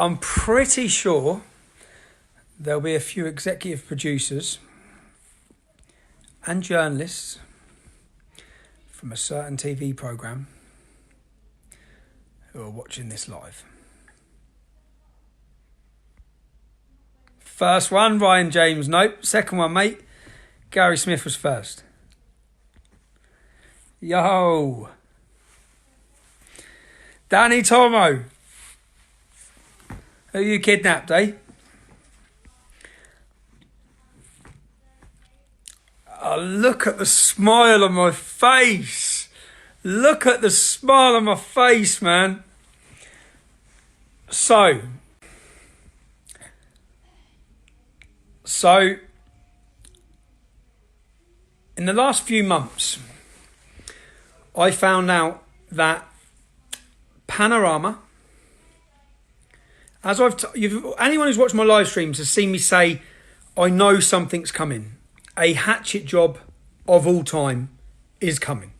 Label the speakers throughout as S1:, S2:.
S1: I'm pretty sure there'll be a few executive producers and journalists from a certain TV programme who are watching this live. First one, Ryan James, nope. Second one, mate, Gary Smith was first. Yo. Danny Tomo. Who you kidnapped, eh? Oh, look at the smile on my face. Look at the smile on my face, man. So, in the last few months, I found out that Panorama, as anyone who's watched my live streams has seen me say, I know something's coming. A hatchet job of all time is coming.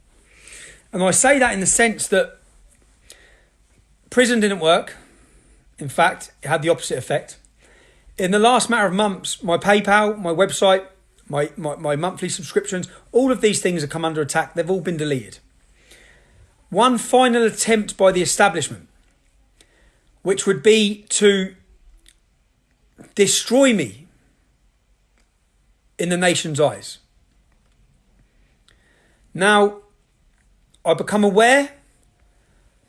S1: And I say that in the sense that prison didn't work. In fact, it had the opposite effect. In the last matter of months, my PayPal, my website, my monthly subscriptions, all of these things have come under attack. They've all been deleted. One final attempt by the establishment, which would be to destroy me in the nation's eyes. Now, I become aware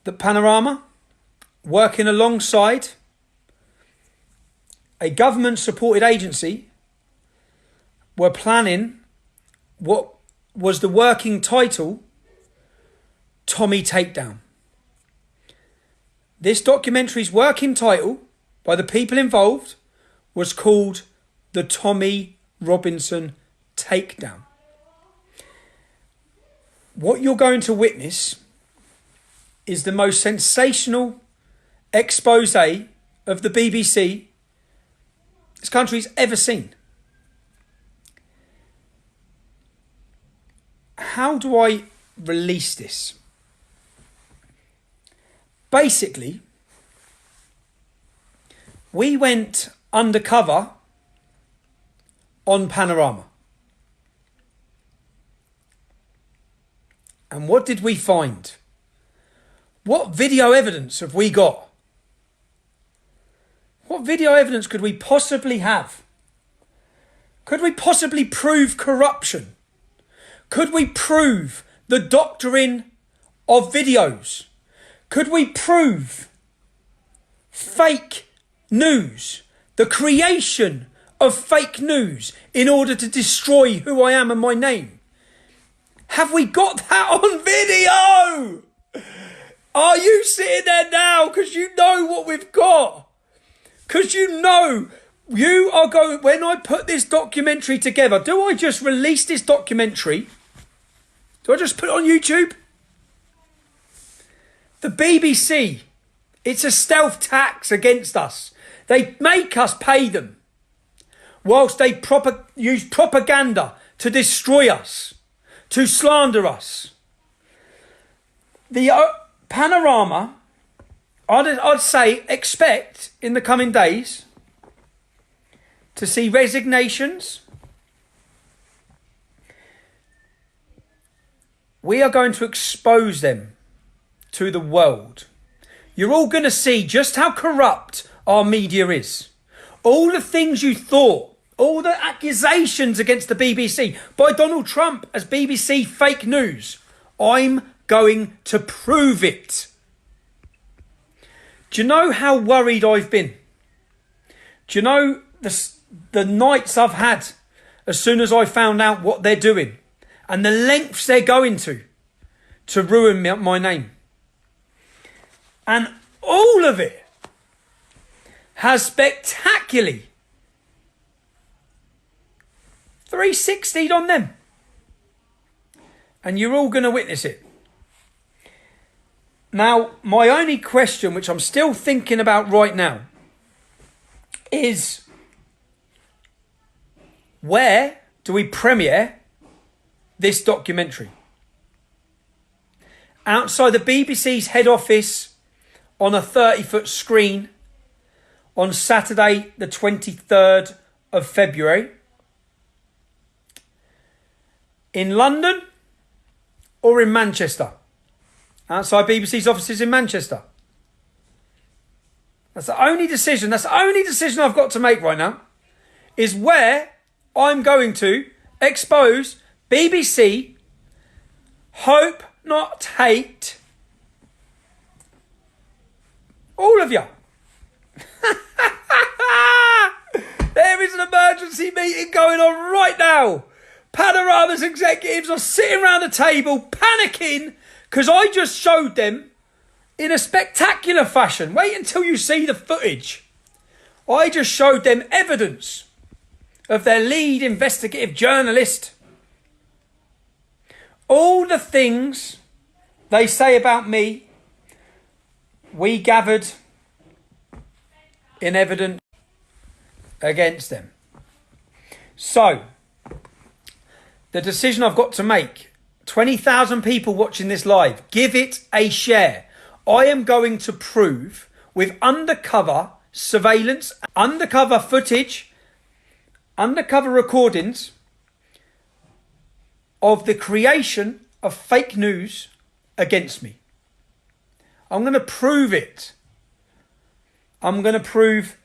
S1: that Panorama, working alongside a government-supported agency, were planning what was the working title, Tommy Takedown. This documentary's working title by the people involved was called The Tommy Robinson Takedown. What you're going to witness is the most sensational expose of the BBC this country's ever seen. How do I release this? Basically, we went undercover on Panorama. And what did we find? What video evidence have we got? What video evidence could we possibly have? Could we possibly prove corruption? Could we prove the doctoring of videos? Could we prove fake news? The creation of fake news in order to destroy who I am and my name? Have we got that on video? Are you sitting there now because you know what we've got? Because you know you are going, when I put this documentary together, do I just release this documentary? Do I just put it on YouTube? The BBC, it's a stealth tax against us. They make us pay them whilst they use propaganda to destroy us, to slander us. The Panorama, I'd say, expect in the coming days to see resignations. We are going to expose them to the world. You're all going to see just how corrupt our media is. All the things you thought, all the accusations against the BBC by Donald Trump as BBC fake news, I'm going to prove it. Do you know how worried I've been? Do you know the nights I've had as soon as I found out what they're doing and the lengths they're going to ruin my name? And all of it has spectacularly 360'd on them. And you're all going to witness it. Now, my only question, which I'm still thinking about right now, is where do we premiere this documentary? Outside the BBC's head office on a 30-foot screen on Saturday, the 23rd of February. In London or in Manchester? Outside BBC's offices in Manchester. That's the only decision I've got to make right now, is where I'm going to expose BBC, hope not hate, all of you. There is an emergency meeting going on right now. Panorama's executives are sitting around a table panicking because I just showed them in a spectacular fashion. Wait until you see the footage. I just showed them evidence of their lead investigative journalist. All the things they say about me, we gathered in evidence against them. So, the decision I've got to make, 20,000 people watching this live, give it a share. I am going to prove with undercover surveillance, undercover footage, undercover recordings of the creation of fake news against me. I'm going to prove it. I'm going to prove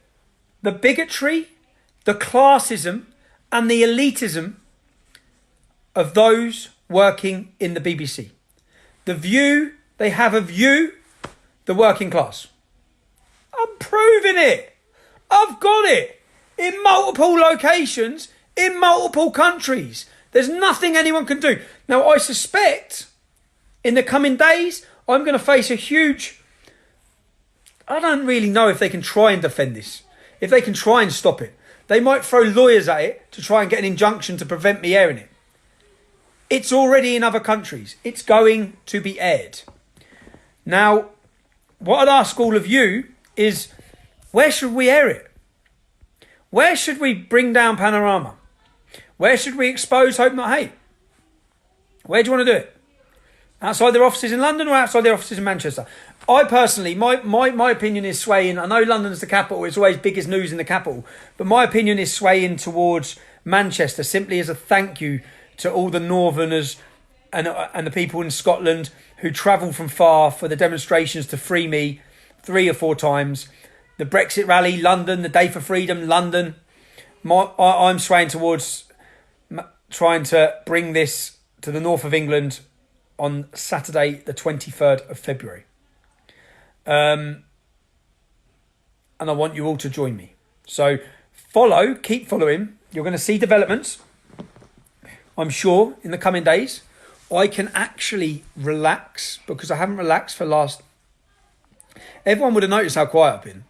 S1: the bigotry, the classism, and the elitism of those working in the BBC. The view they have of you, the working class. I'm proving it. I've got it. In multiple locations, in multiple countries. There's nothing anyone can do. Now, I suspect in the coming days, I'm going to face a huge... I don't really know if they can try and defend this. If they can try and stop it. They might throw lawyers at it to try and get an injunction to prevent me airing it. It's already in other countries. It's going to be aired. Now, what I'd ask all of you is, where should we air it? Where should we bring down Panorama? Where should we expose Hope Not Hate? Where do you want to do it? Outside their offices in London or outside their offices in Manchester? I personally, my opinion is swaying. I know London's the capital. It's always biggest news in the capital. But my opinion is swaying towards Manchester, simply as a thank you to all the Northerners and the people in Scotland who travelled from far for the demonstrations to free me 3 or 4 times. The Brexit rally, London. The Day for Freedom, London. I'm swaying towards trying to bring this to the north of England on Saturday, the 23rd of February. And I want you all to join me. So keep following. You're going to see developments, I'm sure, in the coming days. I can actually relax because I haven't relaxed for everyone would have noticed how quiet I've been.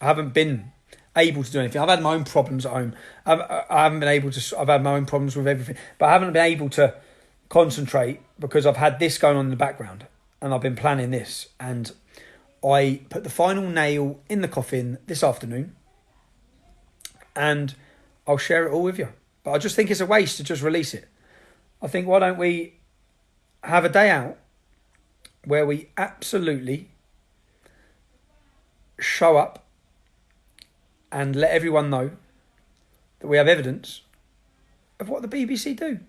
S1: I haven't been able to do anything. I've had my own problems at home. I haven't been able to. I've had my own problems with everything, but I haven't been able to concentrate because I've had this going on in the background and I've been planning this. And I put the final nail in the coffin this afternoon, and I'll share it all with you. But I just think it's a waste to just release it. I think, why don't we have a day out where we absolutely show up and let everyone know that we have evidence of what the BBC do.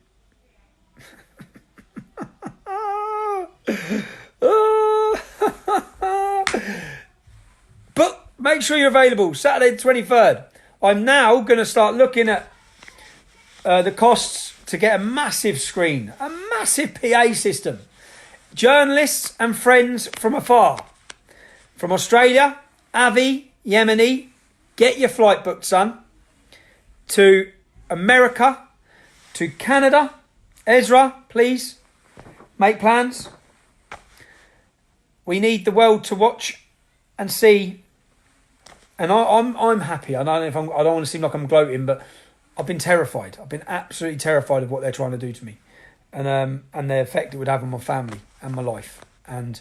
S1: But make sure you're available Saturday the 23rd. I'm now going to start looking at the costs to get a massive screen, a massive PA system. Journalists and friends from afar. From Australia, Avi, Yemeni, get your flight booked, son. To America, to Canada. Ezra, please, make plans. We need the world to watch and see. And I'm happy. I don't want to seem like I'm gloating, but I've been terrified. I've been absolutely terrified of what they're trying to do to me, and the effect it would have on my family and my life. And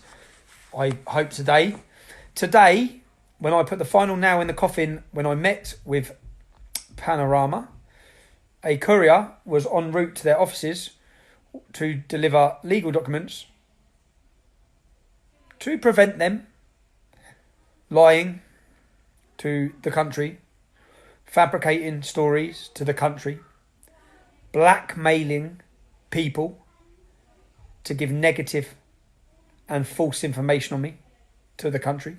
S1: I hope today, when I put the final nail in the coffin, when I met with Panorama, a courier was en route to their offices to deliver legal documents to prevent them lying to the country, fabricating stories to the country, blackmailing people to give negative and false information on me to the country.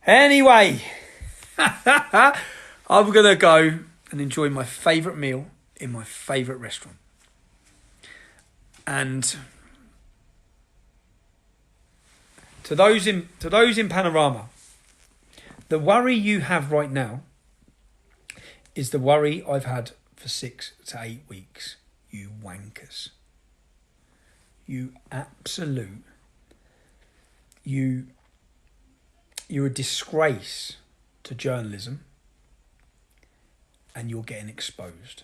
S1: Anyway, I'm going to go and enjoy my favourite meal in my favourite restaurant. And to those in Panorama, the worry you have right now is the worry I've had for 6 to 8 weeks. You wankers. You absolute. You're a disgrace to journalism, and you're getting exposed.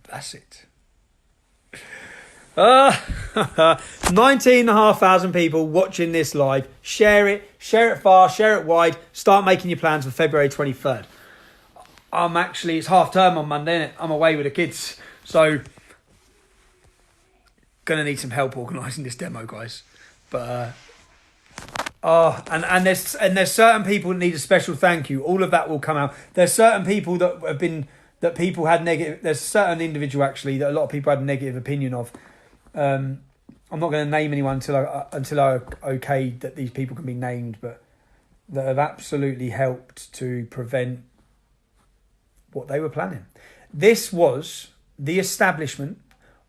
S1: That's it. 19,500 people watching this live. Share it far, share it wide. Start making your plans for February 23rd. It's half term on Monday, innit? I'm away with the kids. So, gonna need some help organising this demo, guys. But, and there's certain people that need a special thank you. All of that will come out. There's certain people that people had negative. There's certain individual actually that a lot of people had a negative opinion of. I'm not going to name anyone until I okayed that these people can be named, but that have absolutely helped to prevent what they were planning. This was the establishment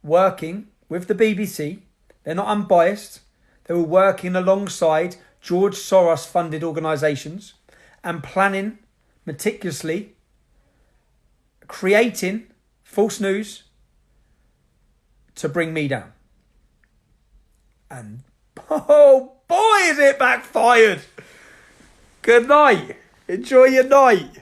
S1: working with the BBC. They're not unbiased. They were working alongside George Soros funded organisations and planning meticulously, creating false news to bring me down. And oh boy, is it backfired. Good night. Enjoy your night.